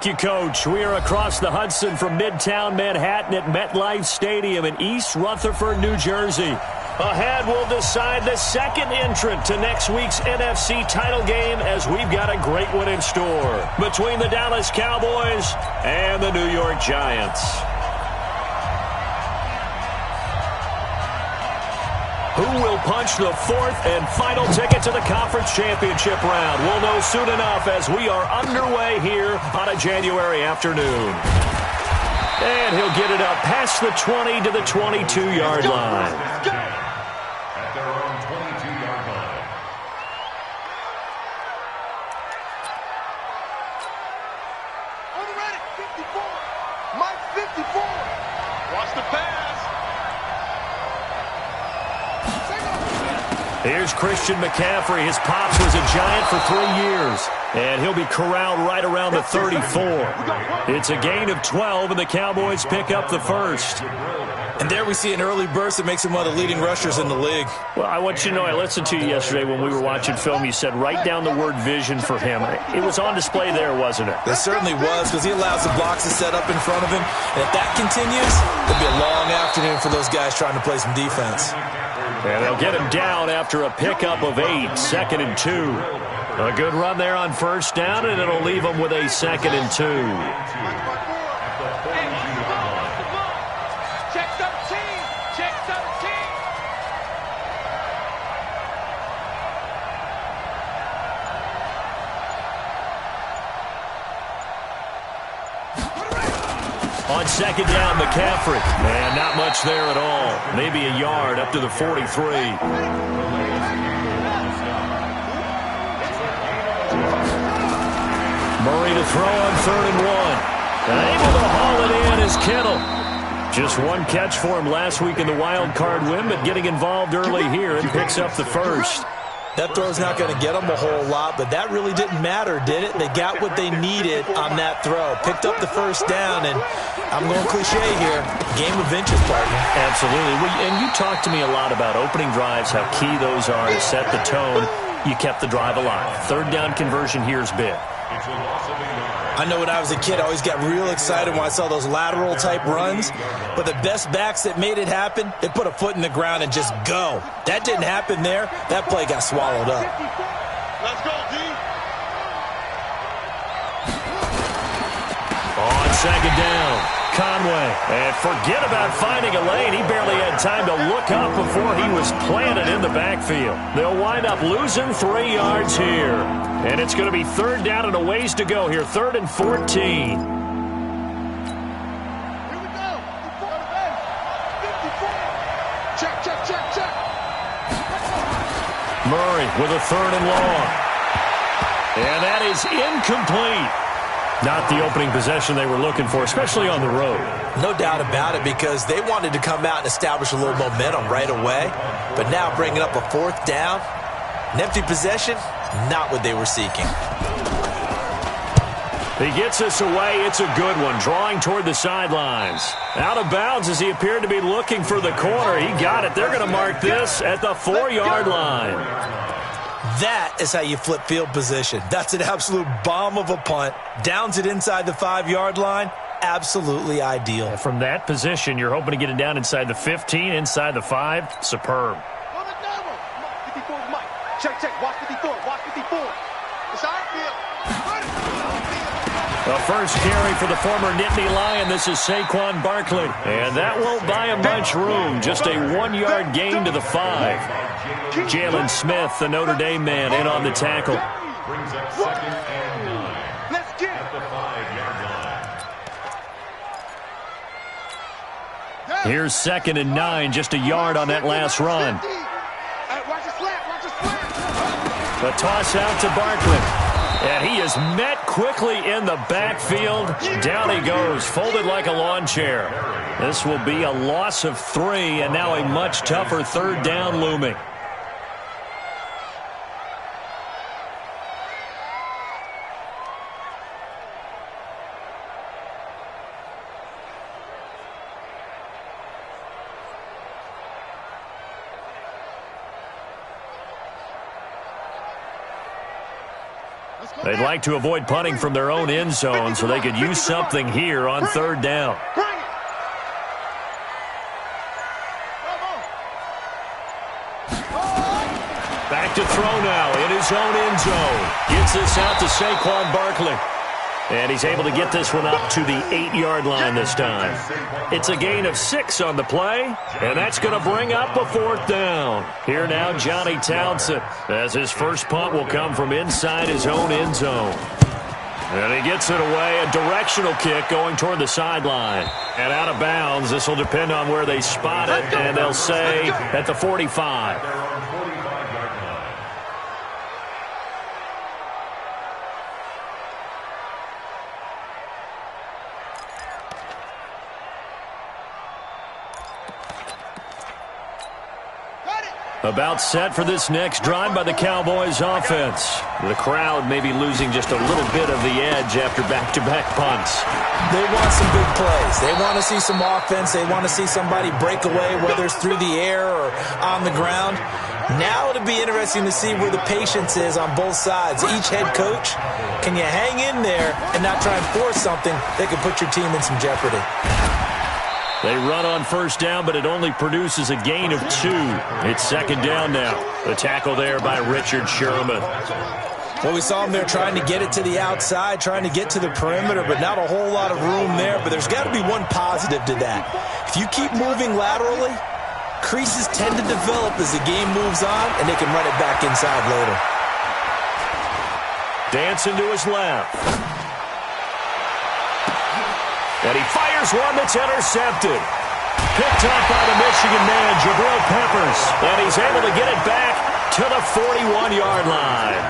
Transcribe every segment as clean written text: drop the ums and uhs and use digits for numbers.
Thank you, Coach. We are across the Hudson from Midtown Manhattan at MetLife Stadium in East Rutherford, New Jersey. Ahead, we'll decide the second entrant to next week's NFC title game as we've got a great one in store between the Dallas Cowboys and the New York Giants. Who will punch the fourth and final ticket to the conference championship round? We'll know soon enough as we are underway here on a January afternoon. And he'll get it up past the 20 to the 22-yard line. At their own 22-yard line. On the ready, 54. Mike 54. Watch the pass. Here's Christian McCaffrey. His pops was a Giant for 3 years. And he'll be corralled right around the 34. It's a gain of 12, and the Cowboys pick up the first. And there we see an early burst that makes him one of the leading rushers in the league. Well, I want you to know, I listened to you yesterday when we were watching film. You said write down the word vision for him. It was on display there, wasn't it? It certainly was, because he allows the blocks to set up in front of him. And if that continues, it'll be a long afternoon for those guys trying to play some defense. And they'll get him down after a pickup of 8, 2nd and 2. A good run there on first down, and it'll leave him with a 2nd and 2. Check 13. Check 13. On second down, McCaffrey. Man, not much there at all. Maybe a yard up to the 43. Murray to throw on 3rd and 1. And able to haul it in is Kittle. Just one catch for him last week in the wild card win, but getting involved early here and picks up the first. That throw's not going to get them a whole lot, but that really didn't matter, did it? They got what they needed on that throw. Picked up the first down, and I'm going cliche here. Game of inches, partner. Absolutely. And you talked to me a lot about opening drives, how key those are to set the tone. You kept the drive alive. 3rd down conversion here is big. I know when I was a kid, I always got real excited when I saw those lateral-type runs. But the best backs that made it happen, they put a foot in the ground and just go. That didn't happen there. That play got swallowed up. Let's go, D. On second down, Conway. And forget about finding a lane. He barely had time to look up before he was planted in the backfield. They'll wind up losing 3 yards here. And it's going to be 3rd down and a ways to go here. 3rd and 14. Here we go. 54. Check, check, check, check. Murray with a 3rd and long. And that is incomplete. Not the opening possession they were looking for, especially on the road. No doubt about it, because they wanted to come out and establish a little momentum right away. But now bringing up a 4th down, an empty possession, not what they were seeking. He gets us away. It's a good one, drawing toward the sidelines. Out of bounds as he appeared to be looking for the corner. He got it. They're going to mark this at the 4-yard line. That is how you flip field position. That's an absolute bomb of a punt. Downs it inside the 5-yard line. Absolutely ideal. From that position, you're hoping to get it down inside the 15, inside the 5. Superb. On the double. 54 is Mike. Check, check. Watch 54. Watch 54. It's our field. The first carry for the former Nittany Lion. This is Saquon Barkley. And that won't buy him much room. Just a 1-yard gain to the 5. Jalen Smith, the Notre Dame man, in on the tackle. Brings up 2nd and 9. Let's get At the 5-yard line. Here's 2nd and 9, just a yard on that last run. Watch the slap. Watch the slap. The toss out to Barkley. And he is met quickly in the backfield. Down he goes, folded like a lawn chair. This will be a loss of 3, and now a much tougher 3rd down looming. They'd like to avoid punting from their own end zone so they could use something here on third down. Back to throw now in his own end zone. Gets this out to Saquon Barkley. And he's able to get this one up to the 8-yard line this time. It's a gain of 6 on the play, and that's going to bring up a 4th down. Here now, Johnny Townsend, as his first punt will come from inside his own end zone. And he gets it away, a directional kick going toward the sideline. And out of bounds, this will depend on where they spot it, and they'll say at the 45. About set for this next drive by the Cowboys offense. The crowd may be losing just a little bit of the edge after back-to-back punts. They want some big plays. They want to see some offense. They want to see somebody break away, whether it's through the air or on the ground. Now it'll be interesting to see where the patience is on both sides. Each head coach, can you hang in there and not try and force something that could put your team in some jeopardy? They run on first down, but it only produces a gain of 2. It's second down now. The tackle there by Richard Sherman. Well, we saw him there trying to get it to the outside, trying to get to the perimeter, but not a whole lot of room there. But there's got to be one positive to that. If you keep moving laterally, creases tend to develop as the game moves on, and they can run it back inside later. Dancing to his left. And he fires one that's intercepted. Picked up by the Michigan man, Jabril Peppers. And he's able to get it back to the 41-yard line.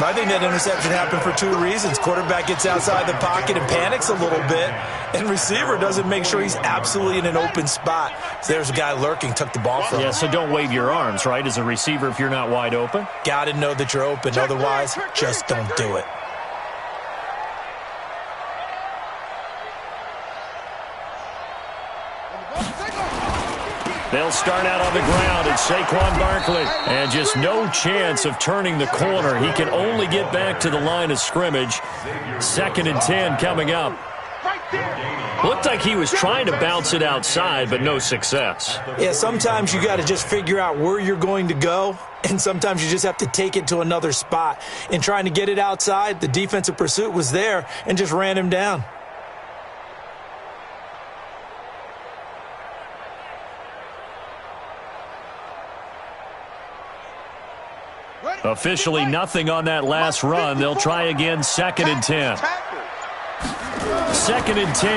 I think that interception happened for 2 reasons. Quarterback gets outside the pocket and panics a little bit, and receiver doesn't make sure he's absolutely in an open spot. So there's a guy lurking, took the ball from him. Yeah, so don't wave your arms, right, as a receiver if you're not wide open? Got to know that you're open. Otherwise, just don't do it. They'll start out on the ground at Saquon Barkley. And just no chance of turning the corner. He can only get back to the line of scrimmage. 2nd and 10 coming up. Looked like he was trying to bounce it outside, but no success. Yeah, sometimes you got to just figure out where you're going to go, and sometimes you just have to take it to another spot. In trying to get it outside, the defensive pursuit was there and just ran him down. Officially nothing on that last run. They'll try again, 2nd and 10. 2nd and 10.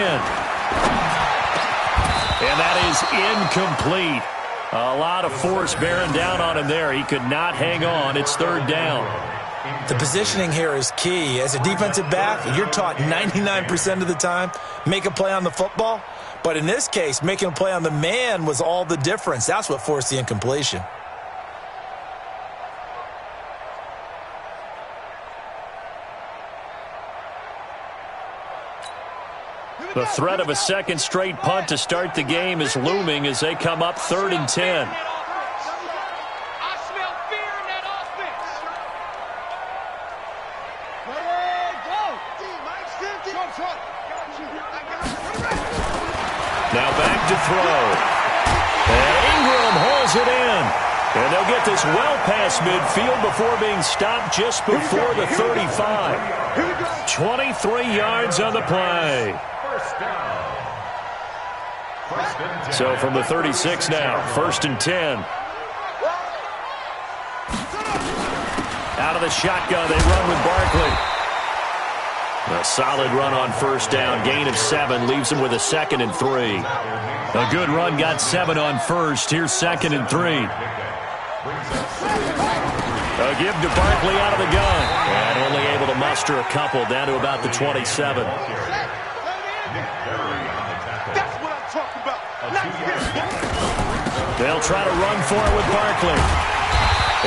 And that is incomplete. A lot of force bearing down on him there. He could not hang on. It's 3rd down. The positioning here is key. As a defensive back, you're taught 99% of the time, make a play on the football. But in this case, making a play on the man was all the difference. That's what forced the incompletion. The threat of a second straight punt to start the game is looming as they come up 3rd and 10. Now back to throw. And Ingram hauls it in. And they'll get this well past midfield before being stopped just before the 35. 23 yards on the play. So from the 36 now, 1st and 10. Out of the shotgun, they run with Barkley. A solid run on first down, gain of 7, leaves him with a 2nd and 3. A good run, got 7 on first. Here's 2nd and 3. A give to Barkley out of the gun. And only able to muster a couple down to about the 27. They'll try to run for it with Barkley.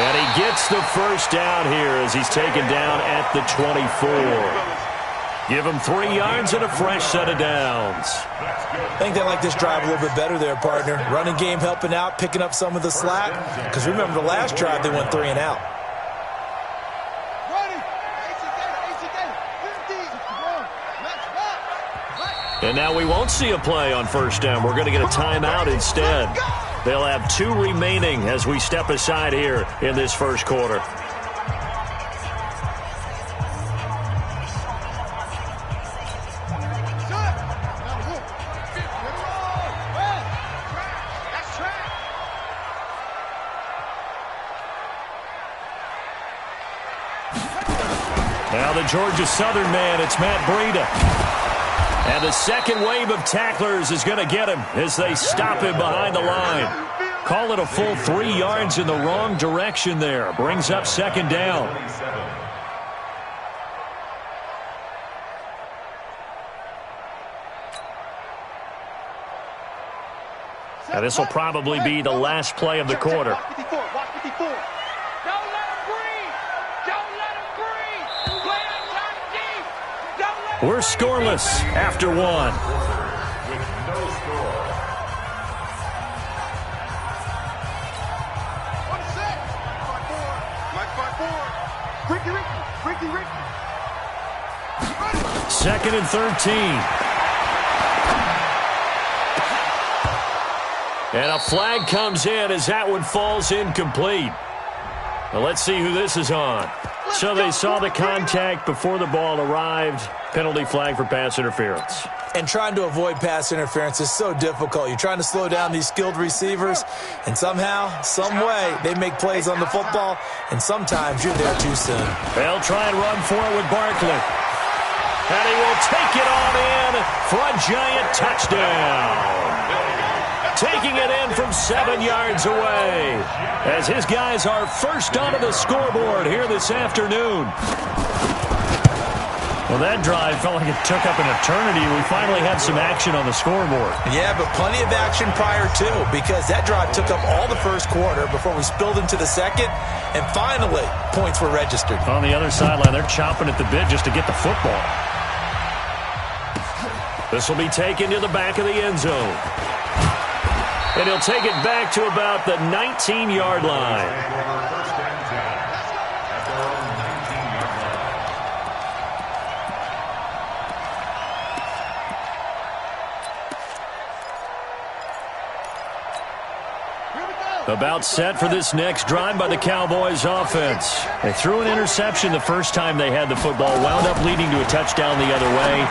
And he gets the first down here as he's taken down at the 24. Give him 3 yards and a fresh set of downs. I think they like this drive a little bit better there, partner. Running game helping out, picking up some of the slack. Because remember the last drive, they went 3 and out. And now we won't see a play on first down. We're going to get a timeout instead. They'll have 2 remaining as we step aside here in this first quarter. Now the Georgia Southern man, it's Matt Breida. And the second wave of tacklers is going to get him as they stop him behind the line. Call it a full 3 yards in the wrong direction there. Brings up second down. Now this will probably be the last play of the quarter. We're scoreless after 1. With no score. Second and 13. And a flag comes in as that one falls incomplete. Well, let's see who this is on. So they saw the contact before the ball arrived. Penalty flag for pass interference. And trying to avoid pass interference is so difficult. You're trying to slow down these skilled receivers, and somehow, some way, they make plays on the football, and sometimes you're there too soon. They'll try and run for it with Barkley. And he will take it on in for a giant touchdown. Taking it in from 7 yards away as his guys are first onto the scoreboard here this afternoon. Well, that drive felt like it took up an eternity. We finally had some action on the scoreboard. Yeah, but plenty of action prior to, because that drive took up all the first quarter before we spilled into the second, and finally, points were registered. On the other sideline, they're chomping at the bit just to get the football. This will be taken to the back of the end zone. And he'll take it back to about the 19-yard line. About set for this next drive by the Cowboys offense. They threw an interception the first time they had the football, wound up leading to a touchdown the other way.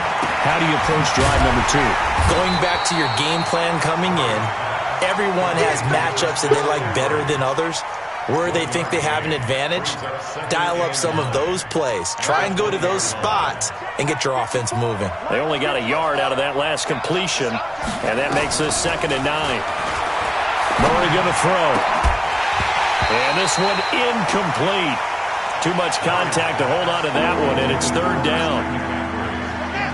How do you approach drive number 2? Going back to your game plan coming in, everyone has matchups that they like better than others. Where they think they have an advantage, dial up some of those plays. Try and go to those spots and get your offense moving. They only got a yard out of that last completion, and that makes this 2nd and 9. Murray going to throw. And this one incomplete. Too much contact to hold on to that one, and it's 3rd down.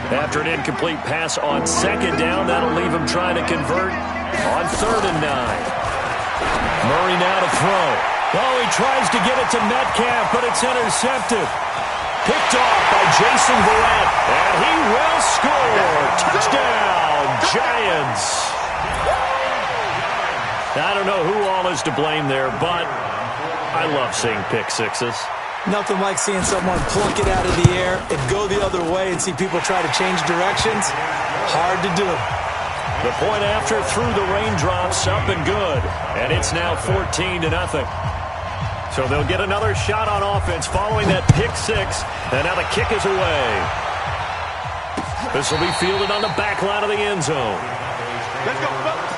After an incomplete pass on 2nd down, that'll leave him trying to convert on 3rd and 9. Murray now to throw. Oh, he tries to get it to Metcalf, but it's intercepted. Picked off by Jason Verrett, and he will score. Touchdown, Giants. I don't know who all is to blame there, but I love seeing pick sixes. Nothing like seeing someone plunk it out of the air and go the other way and see people try to change directions. Hard to do. The point after through the raindrops, up and good. And it's now 14-0. So they'll get another shot on offense following that pick six. And now the kick is away. This will be fielded on the back line of the end zone. Let's go, fellas.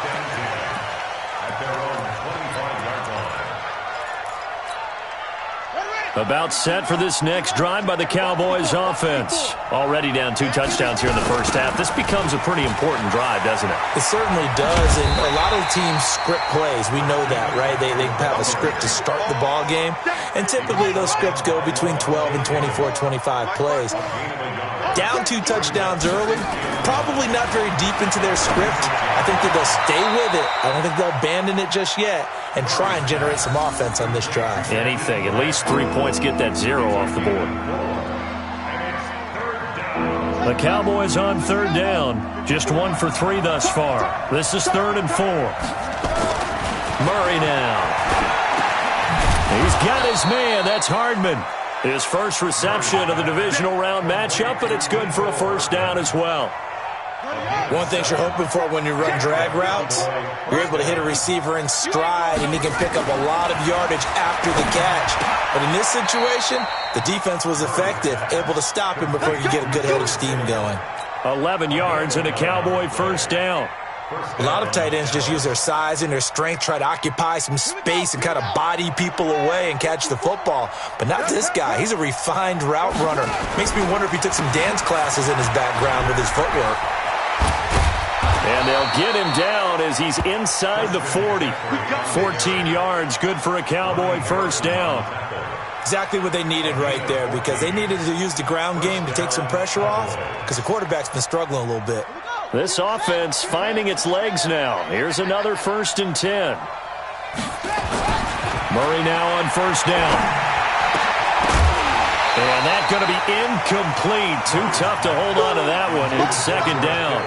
About set for this next drive by the Cowboys offense. Already down 2 touchdowns here in the first half. This becomes a pretty important drive, doesn't it? It certainly does, and a lot of teams script plays. We know that, right? They have a script to start the ball game, and typically those scripts go between 12 and 24, 25 plays. Down 2 touchdowns early, probably not very deep into their script. I think that they'll stay with it. I don't think they'll abandon it just yet and try and generate some offense on this drive. Anything. At least 3 points, get that 0 off the board. The Cowboys on 3rd down. Just 1 for 3 thus far. This is 3rd and 4. Murray now. He's got his man. That's Hardman. His first reception of the divisional round matchup, but it's good for a first down as well. One thing you're hoping for when you run drag routes, you're able to hit a receiver in stride, and he can pick up a lot of yardage after the catch. But in this situation, the defense was effective, able to stop him before you get a good head of steam going. 11 yards and a Cowboy first down. A lot of tight ends just use their size and their strength, try to occupy some space and kind of body people away and catch the football. But not this guy. He's a refined route runner. Makes me wonder if he took some dance classes in his background with his footwork. And they'll get him down as he's inside the 40. 14 yards, good for a Cowboy first down. Exactly what they needed right there, because they needed to use the ground game to take some pressure off, because the quarterback's been struggling a little bit. This offense finding its legs now. Here's another 1st and 10. Murray now on first down. And that's going to be incomplete. Too tough to hold on to that one. It's 2nd down.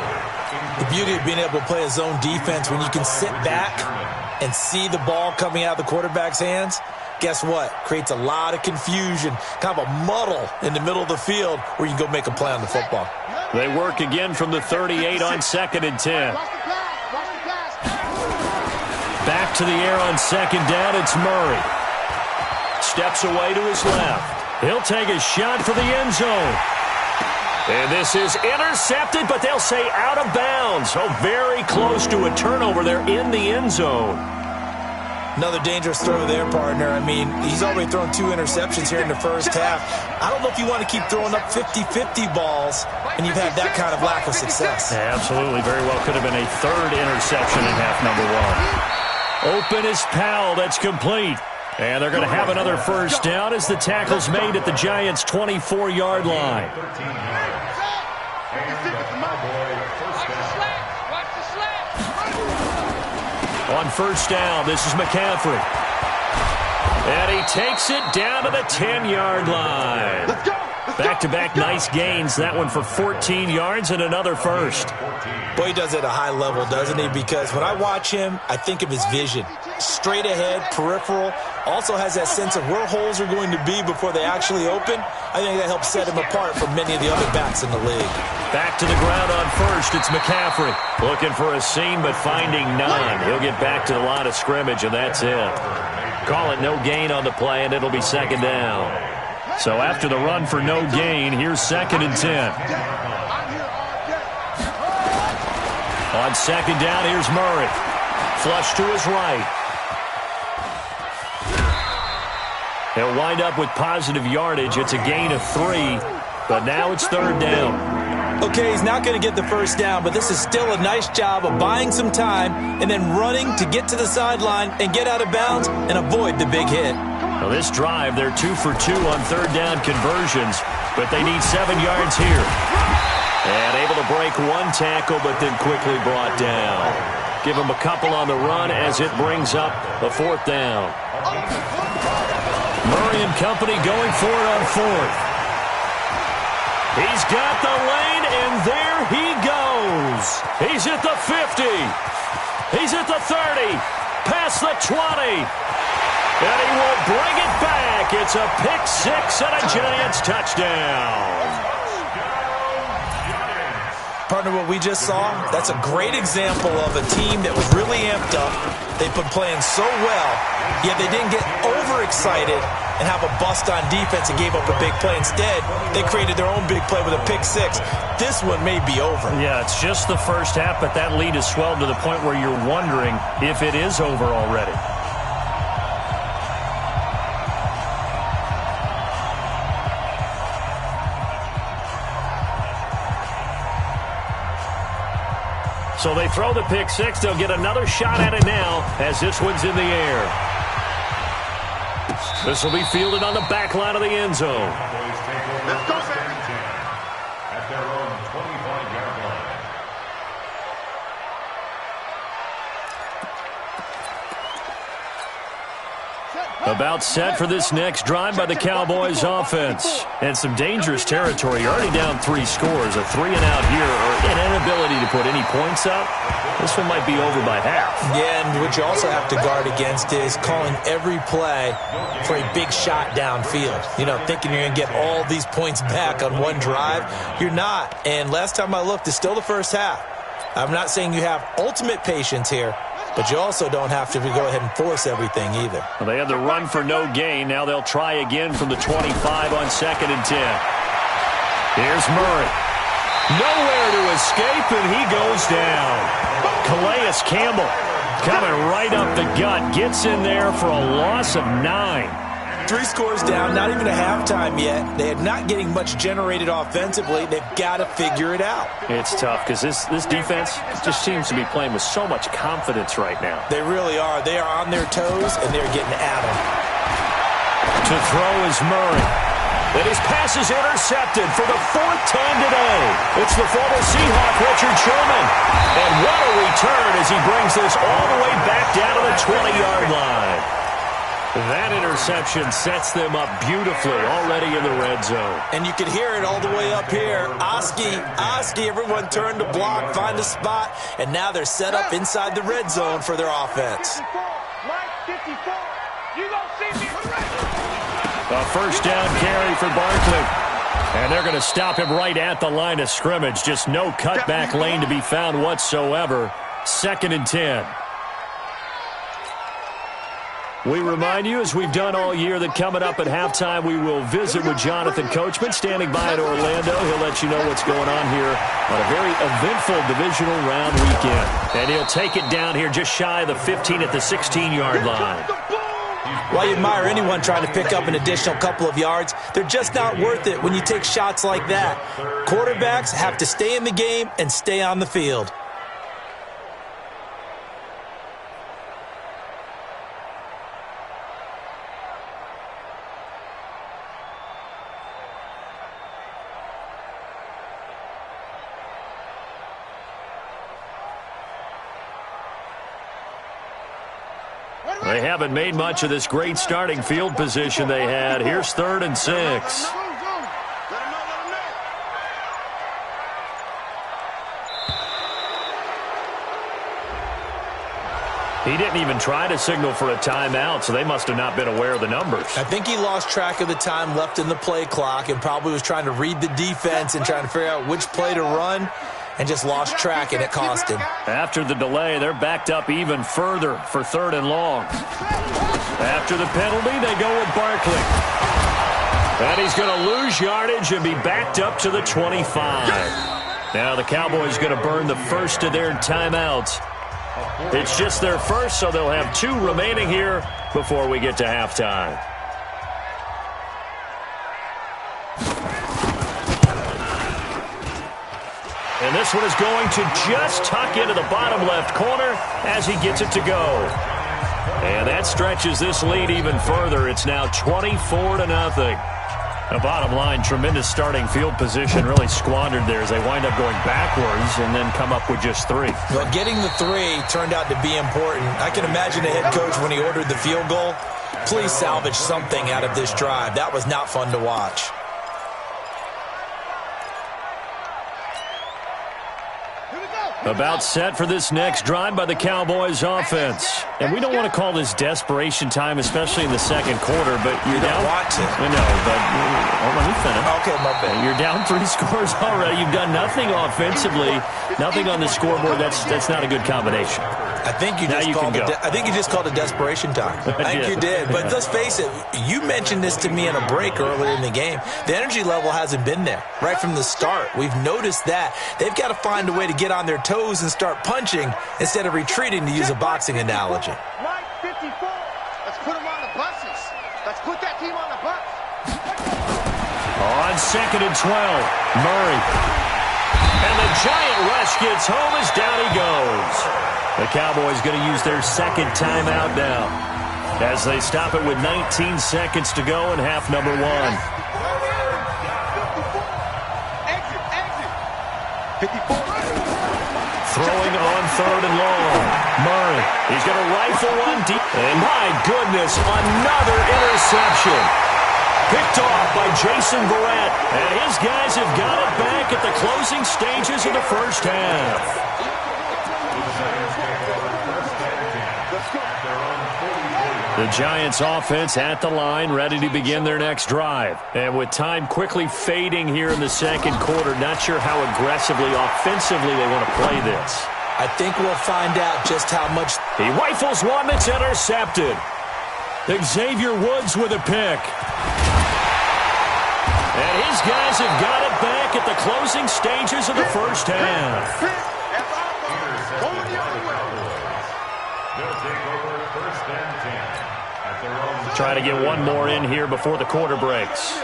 The beauty of being able to play a zone defense when you can sit back and see the ball coming out of the quarterback's hands, guess what? Creates a lot of confusion, kind of a muddle in the middle of the field where you can go make a play on the football. They work again from the 38 on 2nd and 10. Back to the air on 2nd down. It's Murray. Steps away to his left. He'll take a shot for the end zone. And this is intercepted, but they'll say out of bounds. So very close to a turnover there in the end zone. Another dangerous throw there, partner. I mean, he's already thrown 2 interceptions here in the first half. I don't know if you want to keep throwing up 50-50 balls and you've had that kind of lack of success. Yeah, absolutely. Very well could have been a 3rd interception in half number 1. Open is Powell. That's complete. And they're going to have another first down as the tackle's made at the Giants' 24-yard line. On first down, this is McCaffrey. And he takes it down to the 10-yard line. Back-to-back nice gains. That one for 14 yards and another first. Boy, he does it at a high level, doesn't he? Because when I watch him, I think of his vision. Straight ahead, peripheral. Also has that sense of where holes are going to be before they actually open. I think that helps set him apart from many of the other backs in the league. Back to the ground on first. It's McCaffrey. Looking for a seam, but finding none. He'll get back to the line of scrimmage, and that's it. Call it no gain on the play, and it'll be 2nd down. So after the run for no gain, here's 2nd and 10. On 2nd down, here's Murray. Flush to his right. He'll wind up with positive yardage. It's a gain of 3, but now it's 3rd down. Okay, he's not going to get the first down, but this is still a nice job of buying some time and then running to get to the sideline and get out of bounds and avoid the big hit. Well, this drive, they're 2 for 2 on 3rd down conversions, but they need 7 yards here. And able to break 1 tackle, but then quickly brought down. Give him a couple on the run as it brings up a 4th down. Murray and company going for it on 4th. He's got the lane, and there he goes. He's at the 50. He's at the 30. Past the 20. And he will bring it back. It's a pick 6 and a Giants touchdown. Partner, what we just saw, that's a great example of a team that was really amped up. They've been playing so well, yet they didn't get overexcited and have a bust on defense and gave up a big play. Instead, they created their own big play with a pick 6. This one may be over. Yeah, it's just the first half, but that lead has swelled to the point where you're wondering if it is over already. So they throw the pick 6. They'll get another shot at it now as this one's in the air. This will be fielded on the back line of the end zone. Let's go, man. At their own 25-yard line. A About set for this next drive by the Cowboys offense. And some dangerous territory. You're already down 3 scores. A 3-and-out here, or an inability to put any points up. This one might be over by half. Yeah, and what you also have to guard against is calling every play for a big shot downfield. You know, thinking you're going to get all these points back on one drive. You're not. And last time I looked, it's still the first half. I'm not saying you have ultimate patience here, but you also don't have to go ahead and force everything either. Well, they had the run for no gain. Now they'll try again from the 25 on 2nd and 10. Here's Murray. Nowhere to escape, and he goes down. Calais Campbell coming right up the gut. Gets in there for a loss of 9. 3 scores down, not even a halftime yet. They are not getting much generated offensively. They've got to figure it out. It's tough because this defense just seems to be playing with so much confidence right now. They really are. They are on their toes, and they're getting at them. To throw is Murray. And his pass is intercepted for the 4th time today. It's the former Seahawk, Richard Sherman. And what a return as he brings this all the way back down to the 20-yard line. That interception sets them up beautifully already in the red zone. And you can hear it all the way up here. Oski, everyone turned to block, find a spot, and now they're set up inside the red zone for their offense. A first down carry for Barkley. And they're going to stop him right at the line of scrimmage. Just no cutback lane to be found whatsoever. 2nd and 10. We remind you, as we've done all year, that coming up at halftime, we will visit with Jonathan Coachman, standing by in Orlando. He'll let you know what's going on here on a very eventful divisional round weekend. And he'll take it down here just shy of the 15 at the 16-yard line. While you admire anyone trying to pick up an additional couple of yards, they're just not worth it when you take shots like that. Quarterbacks have to stay in the game and stay on the field. They haven't made much of this great starting field position they had. Here's 3rd and 6. He didn't even try to signal for a timeout, so they must have not been aware of the numbers. I think he lost track of the time left in the play clock and probably was trying to read the defense and trying to figure out which play to run, and just lost track, and it cost him. After the delay, they're backed up even further for 3rd and long. After the penalty, they go with Barkley. And he's going to lose yardage and be backed up to the 25. Now the Cowboys going to burn the first of their timeouts. It's just their first, so they'll have 2 remaining here before we get to halftime. And this one is going to just tuck into the bottom left corner as he gets it to go. And that stretches this lead even further. It's now 24-0. The bottom line, tremendous starting field position, really squandered there as they wind up going backwards and then come up with just 3. Well, getting the 3 turned out to be important. I can imagine the head coach when he ordered the field goal. Please salvage something out of this drive. That was not fun to watch. About set for this next drive by the Cowboys offense. And we don't want to call this desperation time, especially in the second quarter, but you're down. Want to. I know, but let me finish. Okay, my bad. You're down 3 scores already. You've done nothing offensively, nothing on the scoreboard. That's not a good combination. I think you just called it desperation time. I think you did. But let's face it, you mentioned this to me in a break earlier in the game. The energy level hasn't been there right from the start. We've noticed that. They've got to find a way to get on their toes and start punching instead of retreating, to use a boxing analogy. Mike 54. Let's put them on the buses. Let's put that team on the bus. On 2nd and 12, Murray. And the giant rush gets home as down he goes. The Cowboys going to use their 2nd timeout now as they stop it with 19 seconds to go in half number 1. Exit. 54. Throwing on third and long. Murray. He's going to rifle one deep. And my goodness, another interception. Picked off by Jason Verrett. And his guys have got it back at the closing stages of the first half. The Giants offense at the line, ready to begin their next drive. And with time quickly fading here in the second quarter, not sure how aggressively, offensively they want to play this. I think we'll find out just how much. He rifles one that's intercepted. Xavier Woods with a pick. And his guys have got it back at the closing stages of the first half. They'll take over first and 10 at their own. Try to get one more in here before the quarter breaks.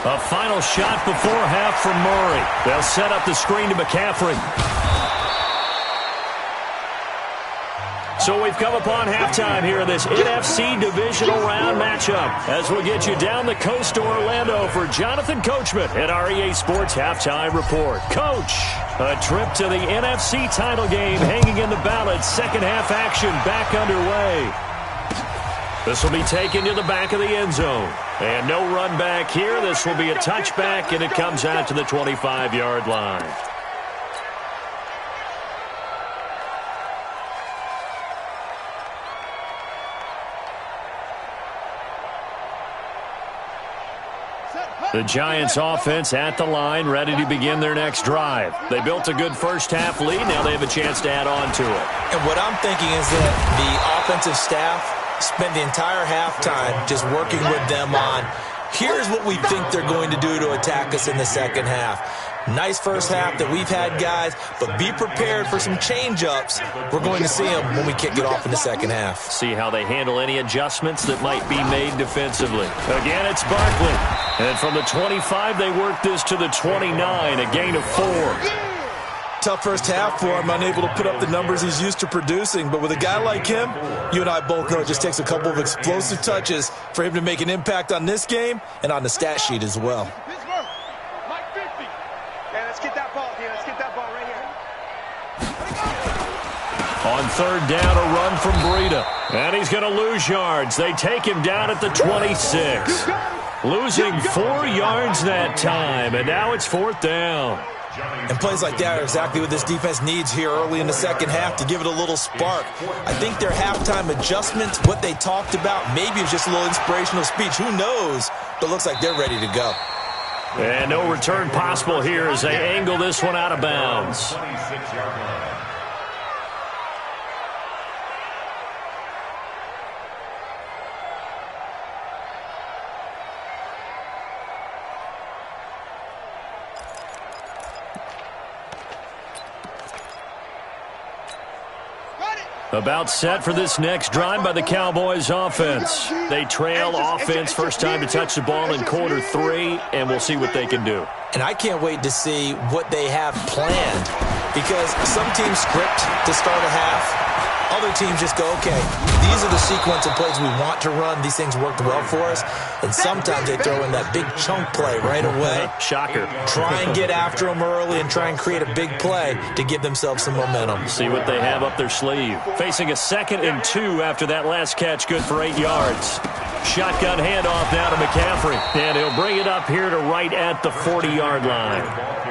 A final shot before half from Murray. They'll set up the screen to McCaffrey. So we've come upon halftime here in this NFC divisional round matchup as we get you down the coast to Orlando for Jonathan Coachman at our EA Sports Halftime Report. Coach, a trip to the NFC title game hanging in the balance. Second half action back underway. This will be taken to the back of the end zone. And no run back here. This will be a touchback, and it comes out to the 25-yard line. The Giants offense at the line, ready to begin their next drive. They built a good first half lead. Now they have a chance to add on to it. And what I'm thinking is that the offensive staff spent the entire halftime just working with them on, here's what we think they're going to do to attack us in the second half. Nice first half that we've had, guys, but be prepared for some change-ups. We're going to see them when we kick it off in the second half. See how they handle any adjustments that might be made defensively. Again, it's Barkley. And from the 25, they work this to the 29, a gain of 4. Tough first half for him, unable to put up the numbers he's used to producing. But with a guy like him, you and I both know it just takes a couple of explosive touches for him to make an impact on this game and on the stat sheet as well. On third down, a run from Breida. And he's going to lose yards. They take him down at the 26. Losing 4 yards that time, and now it's fourth down. And plays like that are exactly what this defense needs here early in the second half to give it a little spark. I think their halftime adjustments, what they talked about, maybe it's just a little inspirational speech. Who knows? But it looks like they're ready to go. And no return possible here as they angle this one out of bounds. About set for this next drive by the Cowboys offense. They trail offense, first time to touch the ball in quarter 3, and we'll see what they can do. And I can't wait to see what they have planned, because some teams script to start a half. Other teams just go, okay, these are the sequence of plays we want to run. These things worked well for us. And sometimes they throw in that big chunk play right away. Shocker. Try and get after them early and try and create a big play to give themselves some momentum. See what they have up their sleeve. Facing a 2nd and 2 after that last catch, good for 8 yards. Shotgun handoff now to McCaffrey. And he'll bring it up here to right at the 40-yard line.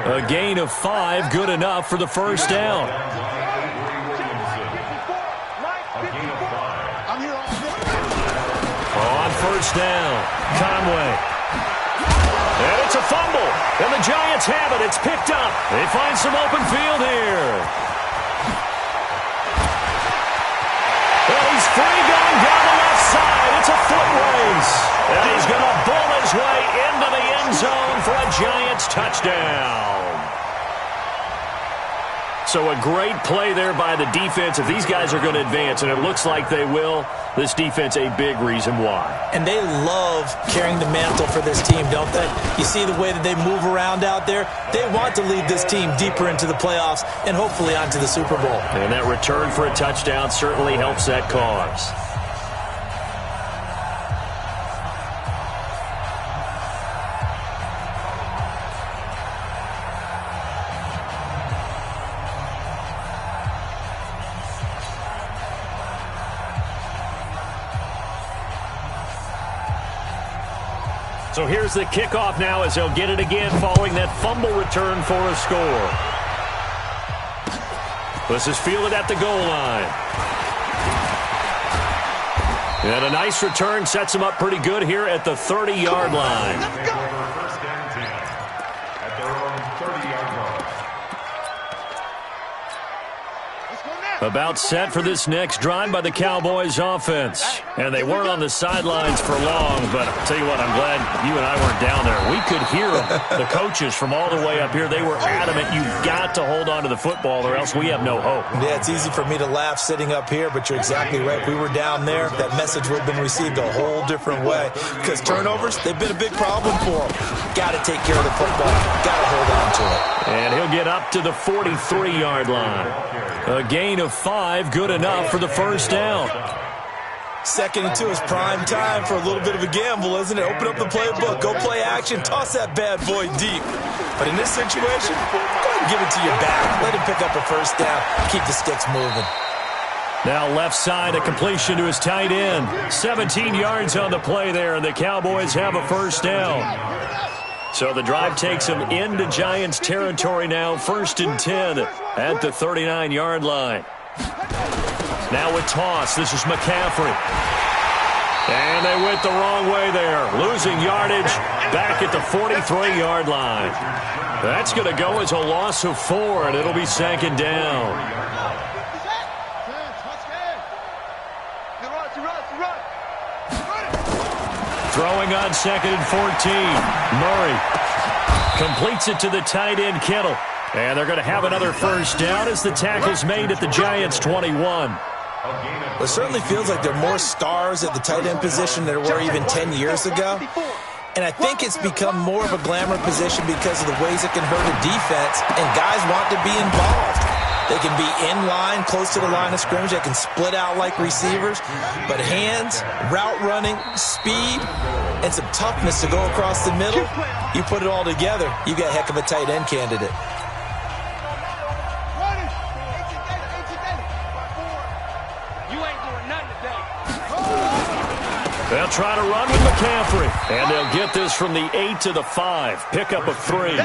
A gain of 5, good enough for the first down. First down, Conway. And it's a fumble. And the Giants have it. It's picked up. They find some open field here. Well, he's free going down the left side. It's a foot race. And he's going to bull his way into the end zone for a Giants touchdown. So a great play there by the defense. If these guys are going to advance, and it looks like they will, this defense a big reason why. And they love carrying the mantle for this team, don't they? You see the way that they move around out there? They want to lead this team deeper into the playoffs and hopefully onto the Super Bowl. And that return for a touchdown certainly helps that cause. So here's the kickoff now as they'll get it again following that fumble return for a score. This is fielded at the goal line. And a nice return sets him up pretty good here at the 30-yard line. First and 10 at their own 30-yard line. About set for this next drive by the Cowboys offense. And they weren't on the sidelines for long, but I'll tell you what, I'm glad you and I weren't down there. We could hear them, the coaches from all the way up here. They were adamant, you've got to hold on to the football or else we have no hope. Yeah, it's easy for me to laugh sitting up here, but you're exactly right. If we were down there, that message would have been received a whole different way. Because turnovers, they've been a big problem for them. Got to take care of the football. Got to hold on to it. And he'll get up to the 43-yard line. A gain of 5, good enough for the first down. 2nd and 2 is prime time for a little bit of a gamble, isn't it? Open up the playbook, go play action, toss that bad boy deep. But in this situation, go ahead and give it to your back. Let him pick up a first down. Keep the sticks moving. Now left side, a completion to his tight end. 17 yards on the play there, and the Cowboys have a first down. So the drive takes them into Giants territory now, 1st and 10 at the 39-yard line. Now with toss, this is McCaffrey. And they went the wrong way there, losing yardage back at the 43-yard line. That's going to go as a loss of 4, and it'll be 2nd down. Throwing on 2nd and 14. Murray completes it to the tight end, Kittle. And they're going to have another first down as the tackle's made at the Giants' 21. It certainly feels like there are more stars at the tight end position than there were even 10 years ago. And I think it's become more of a glamour position because of the ways it can hurt a defense, and guys want to be involved. They can be in line, close to the line of scrimmage. They can split out like receivers. But hands, route running, speed, and some toughness to go across the middle, you put it all together, you got a heck of a tight end candidate. They'll try to run with McCaffrey. And they'll get this from the 8 to the 5. Pickup of 3.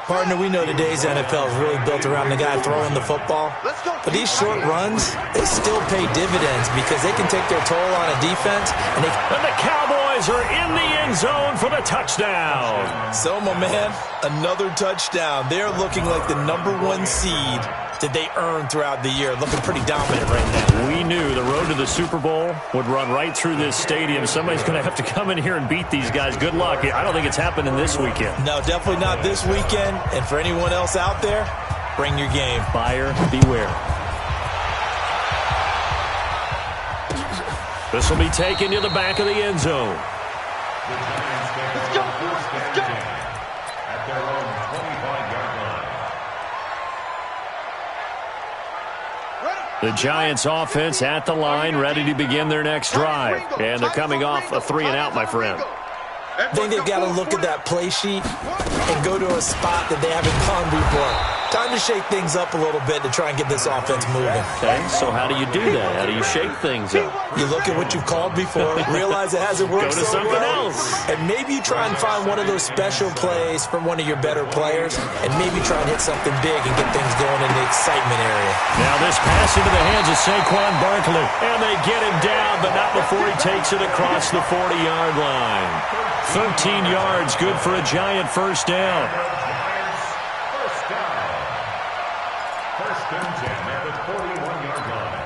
Partner, we know today's NFL is really built around the guy throwing the football. But these short runs, they still pay dividends because they can take their toll on a defense. And the Cowboys are in the end zone for the touchdown. So, my man, another touchdown. They're looking like the #1 seed that they earned throughout the year. Looking pretty dominant right now. We knew the road to the Super Bowl would run right through this stadium. Somebody's going to have to come in here and beat these guys. Good luck. I don't think it's happening this weekend. No, definitely not this weekend. And for anyone else out there, bring your game. Buyer beware. This will be taken to the back of the end zone. Let's go. Let's go. At their own 25-yard line. The Giants offense at the line, ready to begin their next drive. And they're coming off a 3-and-out, my friend. I think they've got to look at that play sheet and go to a spot that they haven't gone before. Time to shake things up a little bit to try and get this offense moving. Okay, so how do you do that? How do you shake things up? You look at what you've called before, realize it hasn't worked Go to so something well, else. and maybe you try and find one of those special plays from one of your better players, and maybe try and hit something big and get things going in the excitement area. Now this pass into the hands of Saquon Barkley, and they get him down, but not before he takes it across the 40-yard line. 13 yards, good for a Giant first down. First and 10 at the 41-yard line.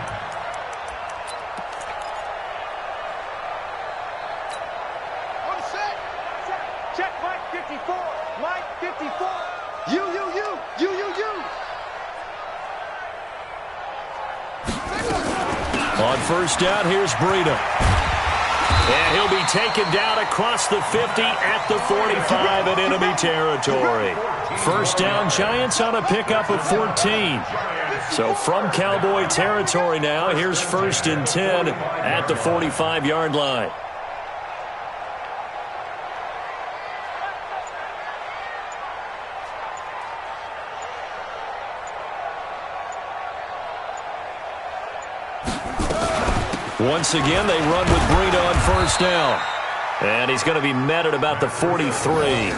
On set. Check Mike 54. Mike 54. You. On first down, here's Breida. And he'll be taken down across the 50 at the 45 in enemy territory. First down, Giants on a pickup of 14. So from Cowboy territory now, here's 1st and 10 at the 45-yard line. Once again, they run with Breida on first down. And he's going to be met at about the 43.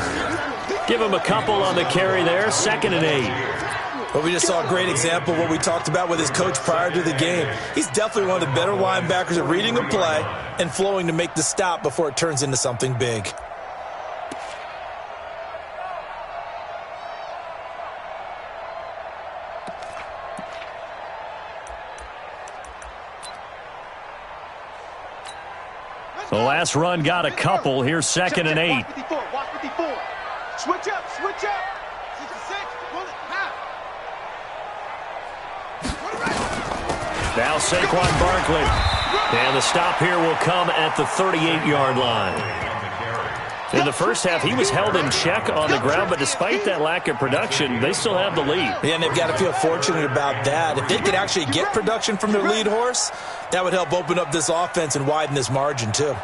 Give him a couple on the carry there, 2nd and 8. Well, we just saw a great example of what we talked about with his coach prior to the game. He's definitely one of the better linebackers at reading a play and flowing to make the stop before it turns into something big. The last run got a couple. Here's 2nd and 8. Watch 54. Switch up, switch up. 66, pull it, half. Now Saquon Barkley. And the stop here will come at the 38-yard line. In the first half, he was held in check on the ground, but despite that lack of production, they still have the lead. Yeah, and they've got to feel fortunate about that. If they could actually get production from their lead horse, that would help open up this offense and widen this margin, too.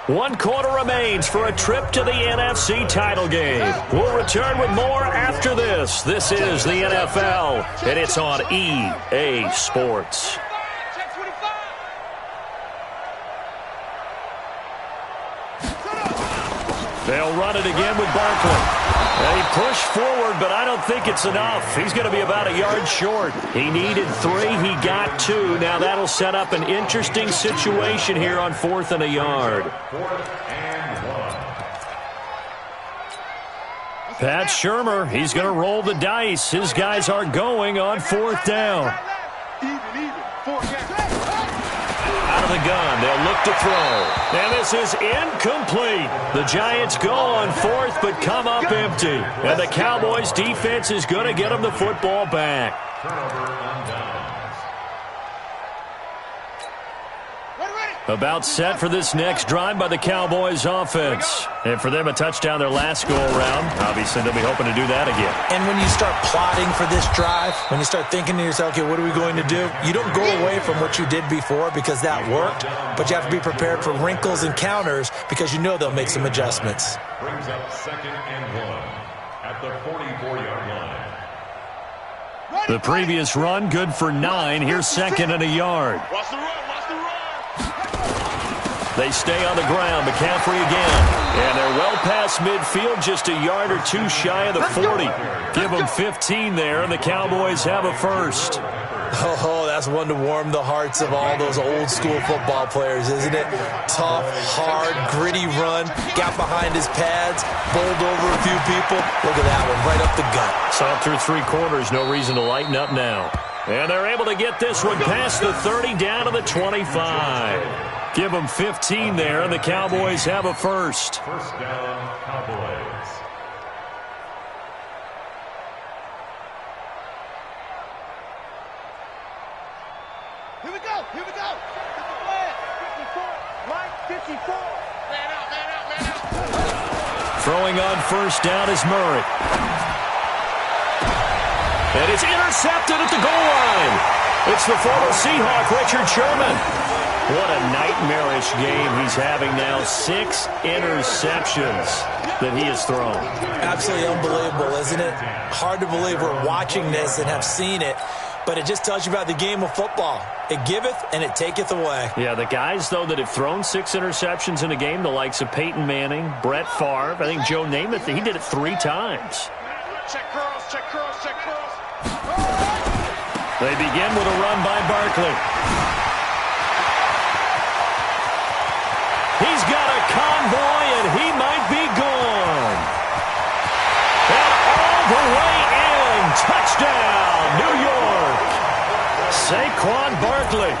One quarter remains for a trip to the NFC title game. We'll return with more after this. This is the NFL, and it's on EA Sports. They'll run it again with Barkley. He pushed forward, but I don't think it's enough. He's going to be about a yard short. He needed 3. He got 2. Now that'll set up an interesting situation here on 4th and a yard. 4th and 1. Pat Shurmur, he's going to roll the dice. His guys are going on 4th down. Even. 4 Out of the gun, they'll look to throw. And this is incomplete. The Giants go on 4th, but come up empty. And the Cowboys' defense is going to get them the football back. Turnover on downs. About set for this next drive by the Cowboys offense. And for them, a touchdown their last go-around. Obviously, they'll be hoping to do that again. And when you start plotting for this drive, when you start thinking to yourself, okay, what are we going to do? You don't go away from what you did before because that worked, but you have to be prepared for wrinkles and counters because you know they'll make some adjustments. Brings up 2nd and 1 at the 44-yard line. The previous run, good for 9. Here's 2nd and a yard. Watch the run, watch the run. They stay on the ground. McCaffrey again. And they're well past midfield, just a yard or 2 shy of the 40. Give them 15 there, and the Cowboys have a first. Oh, that's one to warm the hearts of all those old-school football players, isn't it? Tough, hard, gritty run. Got behind his pads, bowled over a few people. Look at that one, right up the gut. Saw through 3 quarters. No reason to lighten up now. And they're able to get this one past the 30 down to the 25. Give them 15 there, and the Cowboys have a first. First down, Cowboys. Here we go. 54. Line 54. Man out. Throwing on first down is Murray. And it's intercepted at the goal line. It's the former Seahawk, Richard Sherman. What a nightmarish game he's having now. 6 interceptions that he has thrown. Absolutely unbelievable, isn't it? Hard to believe we're watching this and have seen it, but it just tells you about the game of football. It giveth and it taketh away. Yeah, the guys, though, that have thrown 6 interceptions in a game, the likes of Peyton Manning, Brett Favre, I think Joe Namath, he did it 3 times. Check curls. They begin with a run by Barkley. He's got a convoy, and he might be gone. And all the way in. Touchdown, New York. Saquon Barkley,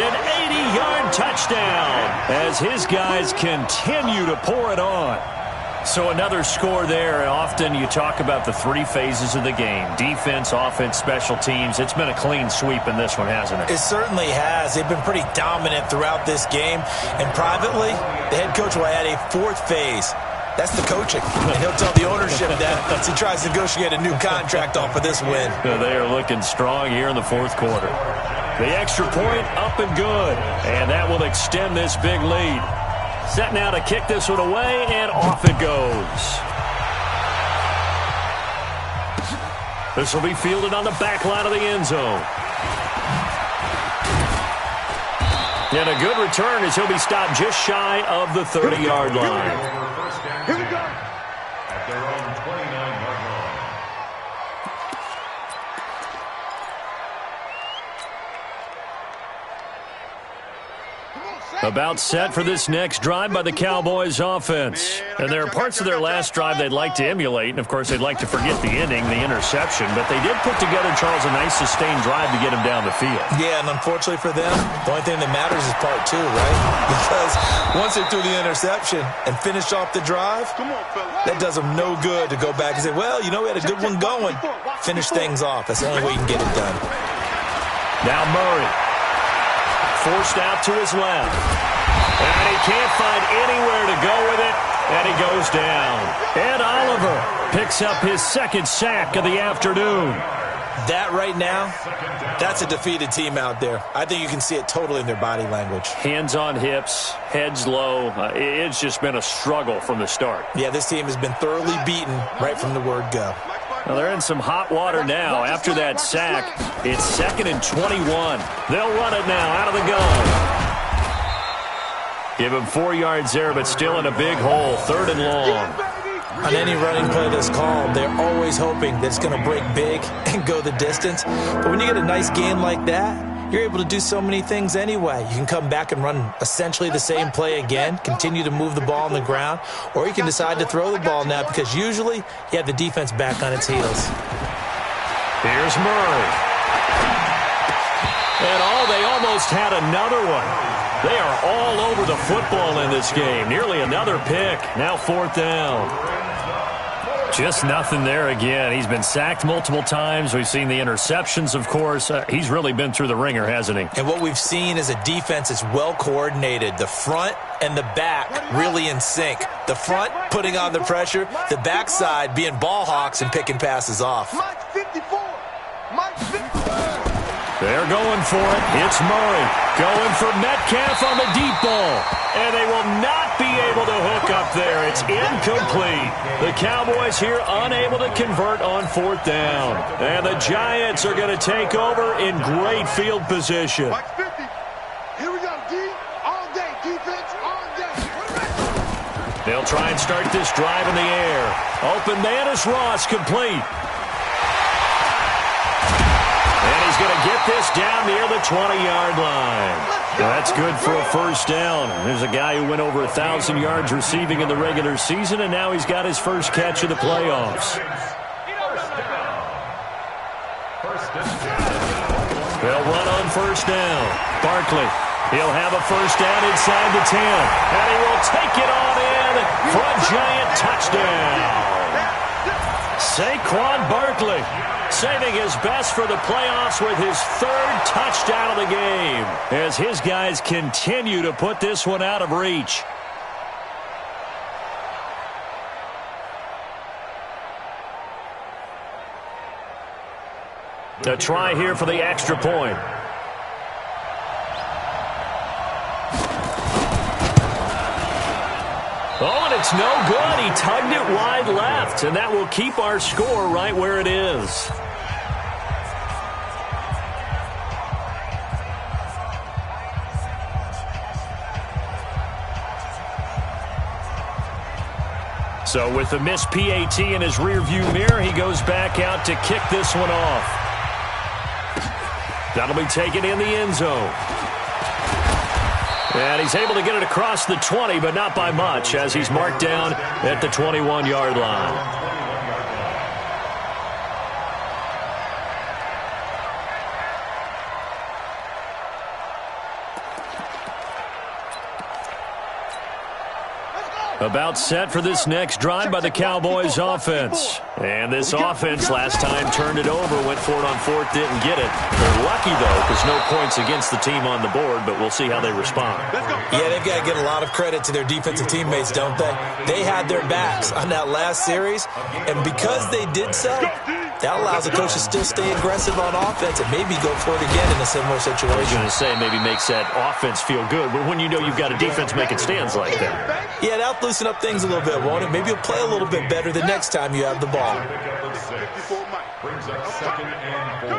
an 80-yard touchdown as his guys continue to pour it on. So another score there. Often you talk about the 3 phases of the game. Defense, offense, special teams. It's been a clean sweep in this one, hasn't it? It certainly has. They've been pretty dominant throughout this game. And privately, the head coach will add a 4th phase. That's the coaching. And he'll tell the ownership that as he tries to negotiate a new contract off of this win. They are looking strong here in the 4th quarter. The extra point up and good. And that will extend this big lead. Set now to kick this one away, and off it goes. This will be fielded on the back line of the end zone. And a good return as he'll be stopped just shy of the 30-yard line. Here we go. At their own 29-yard line. About set for this next drive by the Cowboys offense. And there are parts of their last drive they'd like to emulate, and of course they'd like to forget the inning, the interception, but they did put together, Charles, a nice sustained drive to get him down the field. Yeah, and unfortunately for them, the only thing that matters is part two, right? Because once they threw the interception and finished off the drive, that does them no good to go back and say, well, you know, we had a good one going. Finish things off. That's the only way you can get it done. Now Murray. Forced out to his left. And he can't find anywhere to go with it, and he goes down. Ed Oliver picks up his second sack of the afternoon. That right now, that's a defeated team out there. I think you can see it totally in their body language. Hands on hips, heads low. It's just been a struggle from the start. Yeah, this team has been thoroughly beaten right from the word go. Well, they're in some hot water now. After that sack, it's 2nd and 21. They'll run it now out of the gun. Give him 4 yards there, but still in a big hole. 3rd and long. On any running play that's called, they're always hoping that it's going to break big and go the distance. But when you get a nice game like that, you're able to do so many things anyway. You can come back and run essentially the same play again, continue to move the ball on the ground, or you can decide to throw the ball now because usually you have the defense back on its heels. Here's Murray. And they almost had another one. They are all over the football in this game. Nearly another pick. Now 4th down. Just nothing there again. He's been sacked multiple times. We've seen the interceptions, of course. He's really been through the ringer, hasn't he? And what we've seen is a defense that's well coordinated. The front and the back really in sync. The front putting on the pressure. The backside being ball hawks and picking passes off. Mike 54. Mike 54. They're going for it. It's Murray going for Metcalf on the deep ball. And they will not be able to hook up there. It's incomplete. The Cowboys here unable to convert on 4th down. And the Giants are going to take over in great field position. Mike 50. Here we go, D. All day. Defense all day. They'll try and start this drive in the air. Open man is Ross, complete. He's going to get this down near the 20-yard line. That's good for a 1st down. There's a guy who went over 1,000 yards receiving in the regular season, and now he's got his first catch of the playoffs. They'll run on 1st down. Barkley, he'll have a 1st down inside the 10. And he will take it on in for a Giant touchdown. Saquon Barkley saving his best for the playoffs with his 3rd touchdown of the game as his guys continue to put this one out of reach. A try here for the extra point. Oh, and it's no good. He tugged it wide left, and that will keep our score right where it is. So with the missed PAT in his rearview mirror, he goes back out to kick this one off. That'll be taken in the end zone. And he's able to get it across the 20, but not by much, as he's marked down at the 21-yard line. About set for this next drive by the Cowboys offense. And this offense last time turned it over, went for it on 4th, didn't get it. They're lucky, though, because no points against the team on the board, but we'll see how they respond. Yeah, they've got to get a lot of credit to their defensive teammates, don't they? They had their backs on that last series, and because they did so, that allows the coach to still stay aggressive on offense and maybe go for it again in a similar situation. I was going to say maybe makes that offense feel good, but when you know you've got a defense making stands like that. Yeah, that'll loosen up things a little bit, won't it? Maybe you'll play a little bit better the next time you have the ball. Brings up 2nd and 4.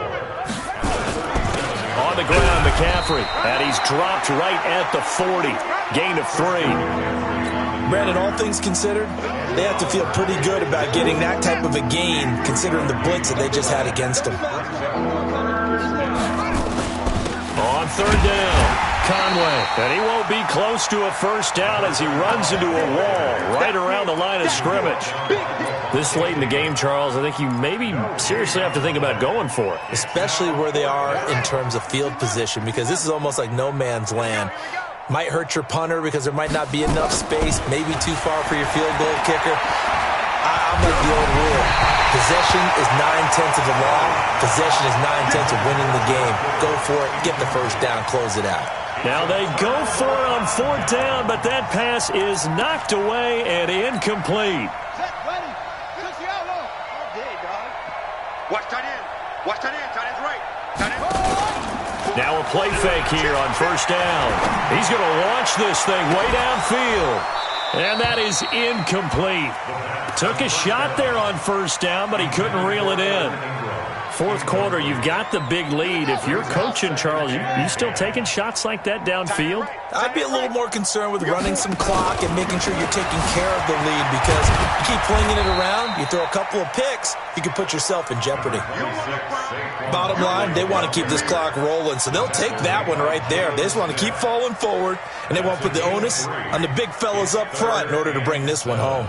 On the ground, McCaffrey. And he's dropped right at the 40. Gain of 3. Brandon, all things considered, they have to feel pretty good about getting that type of a gain, considering the blitz that they just had against them. On 3rd down, Conway. And he won't be close to a first down as he runs into a wall right around the line of scrimmage. This late in the game, Charles, I think you maybe seriously have to think about going for it. Especially where they are in terms of field position, because this is almost like no man's land. Might hurt your punter because there might not be enough space, maybe too far for your field goal kicker. I'm like the old rule. Possession is 9/10 of the law. Possession is 9/10 of winning the game. Go for it, get the first down, close it out. Now they go for it on 4th down, but that pass is knocked away and incomplete. Watch tight end. Watch tight end. Tight end's right. Tight end. Now a play fake here on 1st down. He's going to launch this thing way downfield. And that is incomplete. Took a shot there on 1st down, but he couldn't reel it in. 4th quarter, you've got the big lead. If you're coaching, Charles, you still taking shots like that downfield? I'd be a little more concerned with running some clock and making sure you're taking care of the lead, because you keep flinging it around, you throw a couple of picks, you can put yourself in jeopardy. Bottom line, they want to keep this clock rolling, so they'll take that one right there. They just want to keep falling forward, and they want to put the onus on the big fellas up front in order to bring this one home.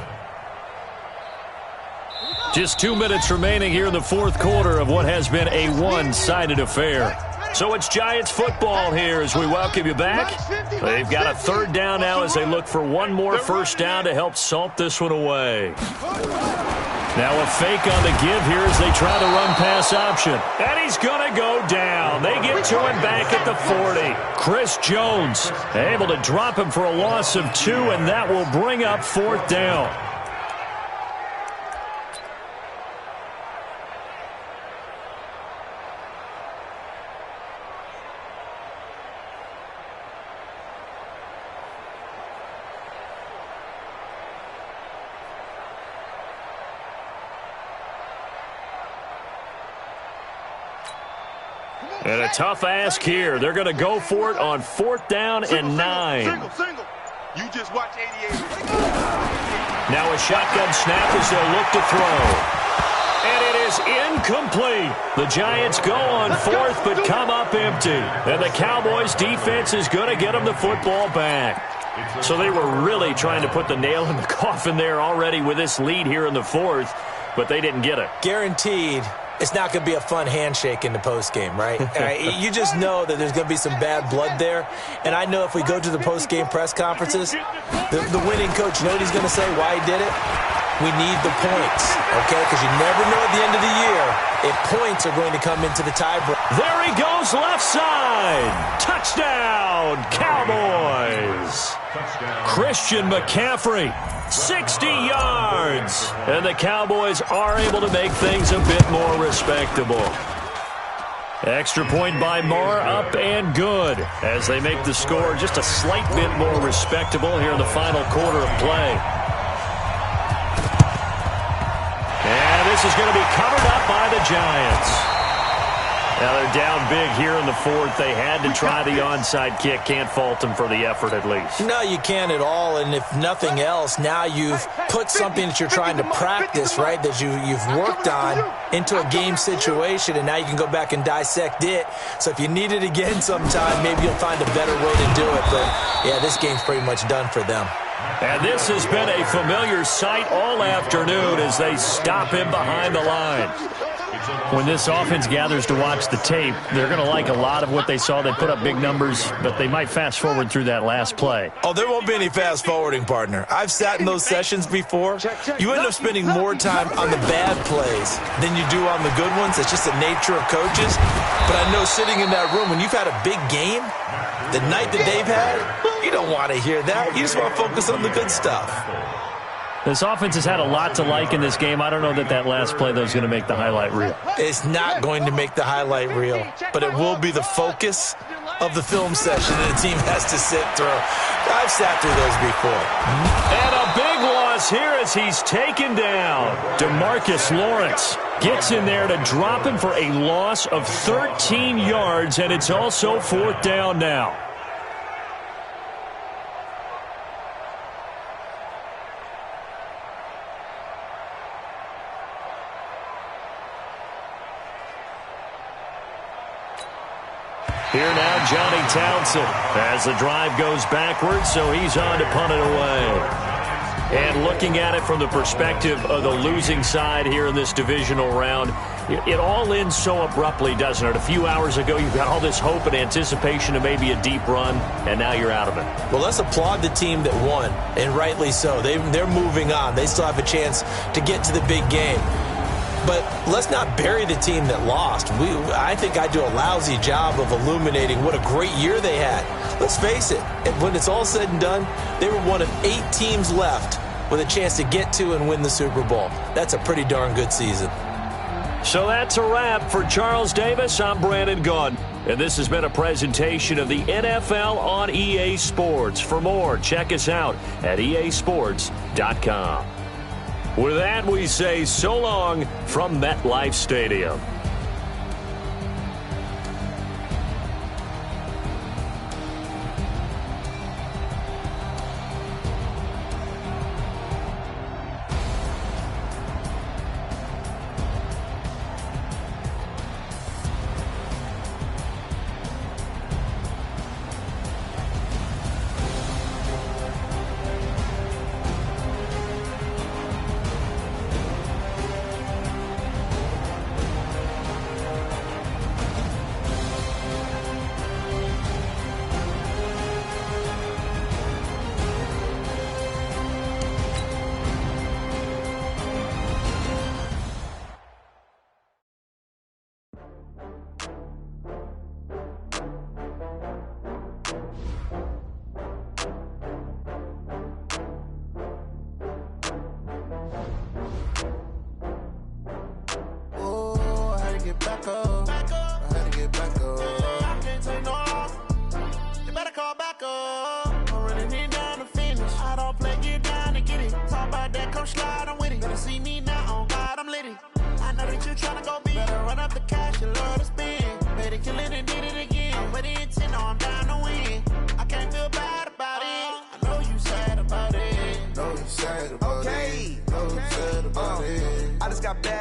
Just 2 minutes remaining here in the 4th quarter of what has been a one-sided affair. So it's Giants football here as we welcome you back. They've got a 3rd down now as they look for one more first down to help salt this one away. Now a fake on the give here as they try the run-pass option. And he's going to go down. They get to him back at the 40. Chris Jones able to drop him for a loss of 2, and that will bring up 4th down. And a tough ask here. They're going to go for it on 4th down and 9. Single. You just watch 88. Now a shotgun snap as they'll look to throw. And it is incomplete. The Giants go on 4th but come up empty. And the Cowboys defense is going to get them the football back. So they were really trying to put the nail in the coffin there already with this lead here in the 4th, but they didn't get it. Guaranteed. It's not going to be a fun handshake in the postgame, right? You just know that there's going to be some bad blood there. And I know if we go to the postgame press conferences, the winning coach, you know what he's going to say, why he did it? We need the points, okay? Because you never know at the end of the year if points are going to come into the tiebreaker. There he goes, left side. Touchdown, Cowboys. Christian McCaffrey. 60 yards. And the Cowboys are able to make things a bit more respectable. Extra point by Marr, up and good as they make the score just a slight bit more respectable here in the final quarter of play. And this is going to be covered up by the Giants. Now they're down big here in the 4th. They had to try the onside kick. Can't fault them for the effort at least. No, you can't at all. And if nothing else, now you've put something that you're trying to practice, right, that you've worked on into a game situation, and now you can go back and dissect it. So if you need it again sometime, maybe you'll find a better way to do it. But, yeah, this game's pretty much done for them. And this has been a familiar sight all afternoon as they stop him behind the line. When this offense gathers to watch the tape, they're going to like a lot of what they saw. They put up big numbers, but they might fast forward through that last play. Oh, there won't be any fast forwarding, partner. I've sat in those sessions before. You end up spending more time on the bad plays than you do on the good ones. It's just the nature of coaches. But I know sitting in that room, when you've had a big game, the night that they've had, you don't want to hear that. You just want to focus on the good stuff. This offense has had a lot to like in this game. I don't know that last play, though, is going to make the highlight reel. It's not going to make the highlight reel, but it will be the focus of the film session that the team has to sit through. I've sat through those before. And a big one loss here as he's taken down. DeMarcus Lawrence gets in there to drop him for a loss of 13 yards, and it's also 4th down now. Here now, Johnny Townsend, as the drive goes backwards, so he's on to punt it away. And looking at it from the perspective of the losing side here in this divisional round, it all ends so abruptly, doesn't it? A few hours ago, you've got all this hope and anticipation of maybe a deep run, and now you're out of it. Well, let's applaud the team that won, and rightly so. They're moving on. They still have a chance to get to the big game. But let's not bury the team that lost. I think I do a lousy job of illuminating what a great year they had. Let's face it, when it's all said and done, they were one of 8 teams left with a chance to get to and win the Super Bowl. That's a pretty darn good season. So that's a wrap for Charles Davis. I'm Brandon Gaudin, and this has been a presentation of the NFL on EA Sports. For more, check us out at easports.com. With that, we say so long from MetLife Stadium.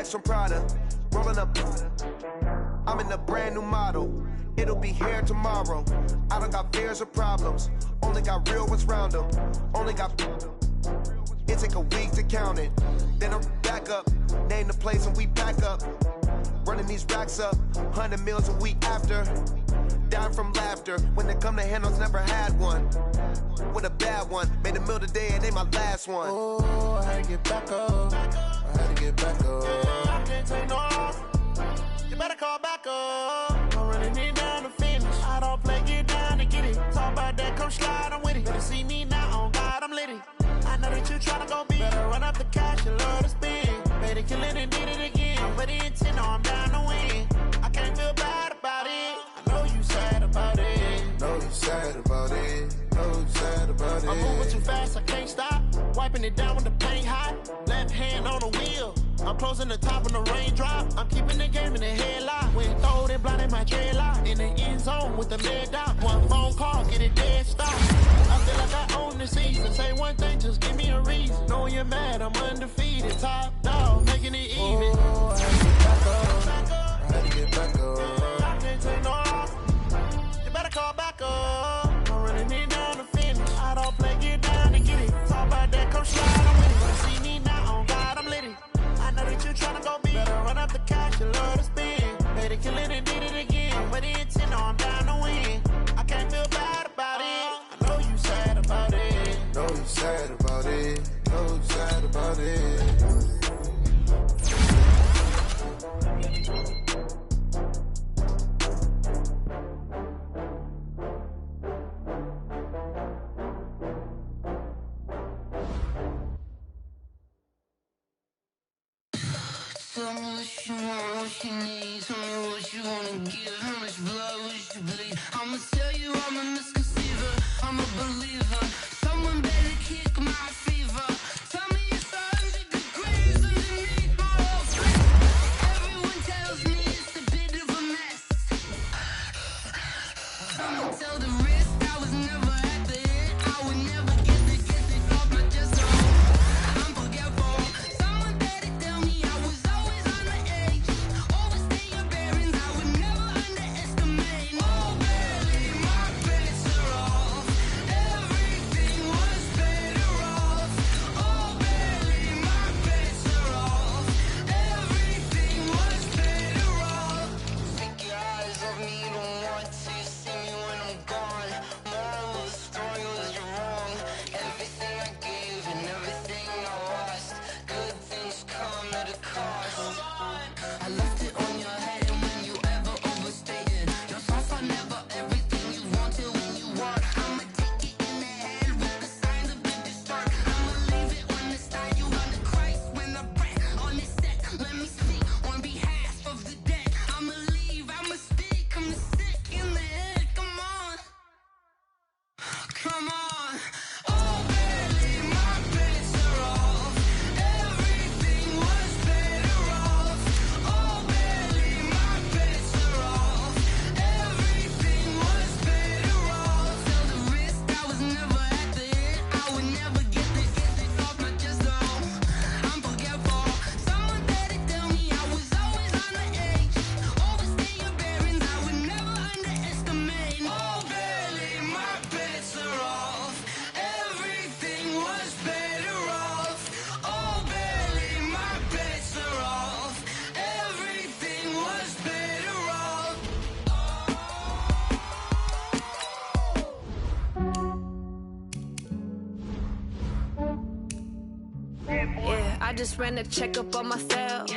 From Prada, rolling up. I'm in a brand new model. It'll be here tomorrow. I don't got fears or problems. Only got real ones round them. Only got. It take a week to count it. Then I'm back up. Name the place and we back up. Running these racks up. 100 meals a week after. Dying from laughter. When they come to handles, never had one. With a bad one. Made a meal today and ain't my last one. Oh, I had to get back up. I had to get back up. I can't take no off. You better call back up. I'm running it down to finish. I don't play, get down to get it. Talk about that, come slide, I'm with it. Better see me now, on God, I'm litty. I know that you tryna go big. Better run up the cash, you love to spend. Made it, kill it, and did it again. But the intent, no, I'm down to win. I can't feel bad about it. I know you sad about it. Know you sad about it. Know you sad about it. I'm moving too fast, I can't stop. Wiping it down with the paint hot. Left hand on the wheel. I'm closing the top when the raindrop. I'm keeping the game in the headlock. When throwed and blinded my dreadlock. In the end zone with the mid dot. One phone call, get it dead stop. I feel like I own the season. Say one thing, just give me a reason. Know you're mad, I'm undefeated. Top dog, making it even. Oh, I had to get back up. I can't take no off. You better call back up. I'm running it down to finish. I don't play, get down to get it. Talk about that, come slide, I'm with it. See me now, on God, I'm litty. I know that you tryna go big. Better run up the cash, you love to spend. Made it, kill it, and did it again. But the intent, no, I'm down to win. I can't feel bad about it. I know you sad about it. Know you sad about it. Know you sad about it. Tell me what you want, what you need. Tell me what you wanna give. How much blood would you bleed? I'ma tell you I'm a misconceiver. I'm a believer. Someone better kick my fever. Tell me Tell the risk I was never at the end. I would never get it off my chest. I'm forgetful. Someone better tell me I was always on the edge. Overstay your bearings, I would never underestimate. Oh, barely, my bets are off. Everything was better off. Oh, barely, my bets are off. Everything was better off. Take your eyes off me, don't want to see me when I'm gone. Moral of the story was you're wrong. Everything I gave and everything I lost. Good things come at a cost. I left it on your head, and when you ever overstated, your thoughts are never everything you wanted when you walk. I'ma take it in the head with the signs of big start. I'ma leave it on the side. You on the Christ when the breath on the set. Let me speak on behalf of the dead. I'ma leave, I'ma speak. I'm the sick in the head. Come on, come on. Oh, barely, my bets are off. Everything was better off. Oh, barely, my bets are off. Everything was better off. Tell the risk I was never at the end. I would never get it off my chest. I'm forgetful. Someone better tell me I was always on the edge. Overstay your bearings, I would never underestimate. Oh, barely, my bets are off. Everything was better off. Oh, barely, my bets are off. Everything was better off. Yeah, I just ran a checkup on myself.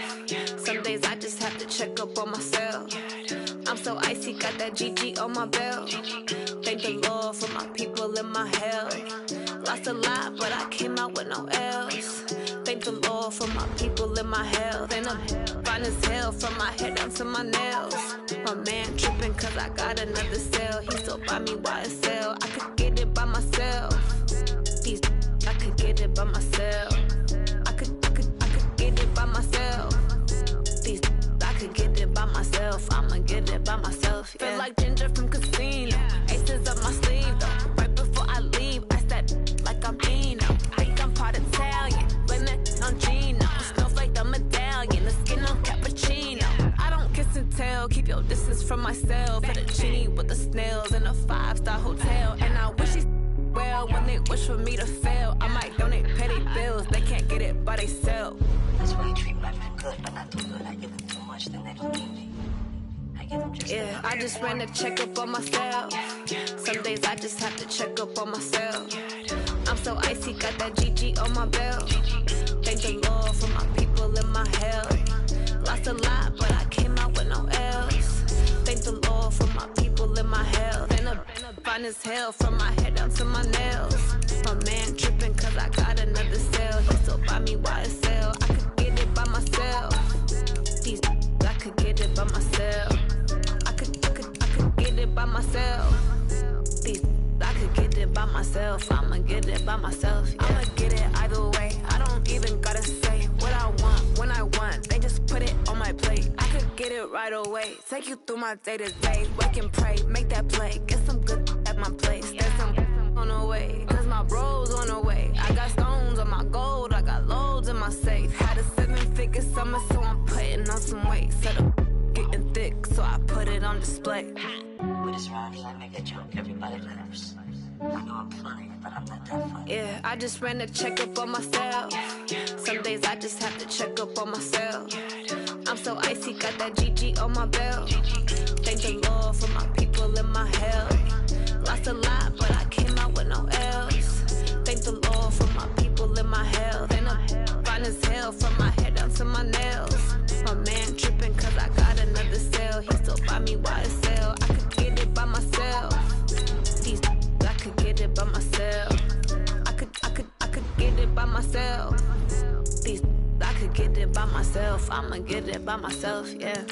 Some days I just have to check up on myself. I'm so icy, got that GG on my belt. Thank the Lord for my people in my health. Lost a lot, but I came out with no L's. Thank the Lord for my people in my health. And I'm fine as hell from my head down to my nails. My man tripping cause I got another cell. He still buy me YSL. I could get it by myself. These I could get it by myself. I could get it by myself. These I could get it by myself. I'ma get it by myself. Yeah. Feel like Ginger from Casino. Aces up my sleeve though. Right before I leave, I said like I'm Eno. Think I'm part Italian. Blame it on Gino. Snowflake the medallion. The skin on cappuccino. I don't kiss and tell. Keep your distance from myself. Put a genie with the snails in a 5-star hotel. And I wish he well when they wish for me to fail. I might donate petty bills. They can't get it by themselves. That's why you treat my men good, but not too good. I give them too much, then they don't need me. I give them just Yeah, I just ran a checkup on myself. Some days I just have to check up on myself. I'm so icy, got that GG on my belt. Thank the Lord for my people in my health. Lost a lot, but I came out with no L's. Thank the Lord for my people in my health. And I'm fine as hell from my head down to my nails. My man tripping cause I got another cell. He still buy me YSL. I could get it by myself. These I could get it by myself. I could get it by myself. These I could get it by myself. I'ma get it by myself. Yeah. I'ma get it either way. I don't even gotta say what I want when I want. They just put it on my plate. I could get it right away. Take you through my day to day. Wake and pray, make that play. Get some good at my place. There's some on the way. Cause my bros on the way. I got stones on my gold. I got loads in my safe. Had a 7-figure summer, so I'm putting on some weight. Set up getting thick, so I put it on display. with this round, I make a joke, everybody laughs. I know I'm funny, but I'm not that funny. Yeah, I just ran a checkup on myself. Some days I just have to check up on myself. I'm so icy, got that GG on my belt. Thank the Lord for my people in my health. Lost a lot, but I came out with no L's. Thank the Lord for my people in my health. And I'm fine as hell from my head down to my nails. My man tripping cause I got another cell. He still buy me YSL. I could get it by myself. These I could get it by myself. I could get it by myself. These I could get it by myself. I'ma get it by myself, yeah.